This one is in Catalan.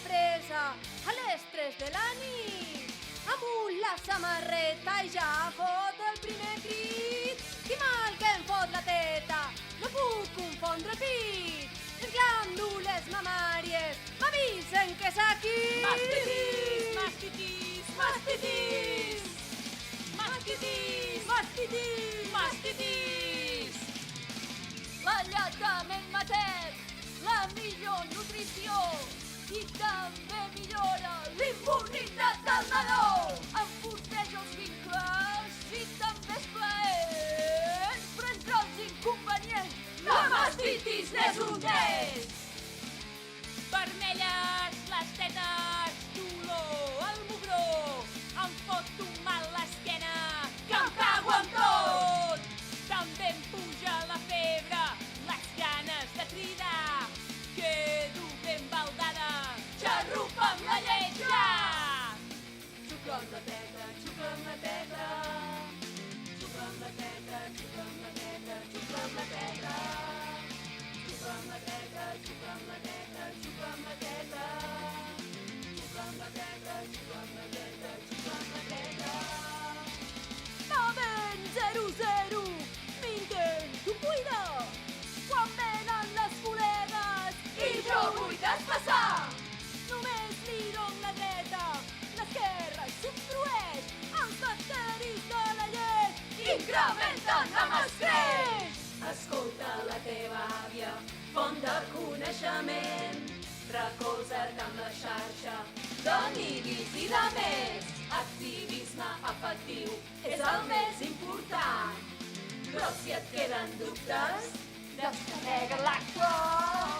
presa a les 3 de la nit. Amunt la samarreta i ja fot el primer crit. Qui mal que em fot la teta, no puc confondre el pit. Les glàndules mamàries m'avisen que és aquí. Mastitis, mastitis, mastitis. Mastitis, mastitis, mastitis. L'alletament matern, la millor nutrició i també millora l'immunitat del nadó. Enforteix els vincles i també és plaent, però entre els inconvenients la mastitis n'és un d'ells. Vermelles les tetes, dolor al mugró, em fot un mal l'esquena, que em cago en tot. També em puja la febre, les ganes de cridar, quedo ben baldada, xarrupa amb la lletja. Xucla amb la teta, xucla amb la teta, xucla amb la teta, xucla amb la teta, xucla amb la teta. Xucla amb la teta, xucla amb la teta, xucla amb la teta. Xucla amb la teta, xucla amb la teta, xucla amb la teta. Moment 00, m'intento cuidar. Quan venen les col·legues i jo vull desplaçar. Només miro amb la dreta, l'esquerra s'obstrueix. Els bacteris de la llet incrementen amb escreix. Escolta la teva àvia, font de coneixement. Recolza't amb la xarxa de nivis i de més. Activisme efectiu és el més important. Però si et queden dubtes, descarrega l'actual.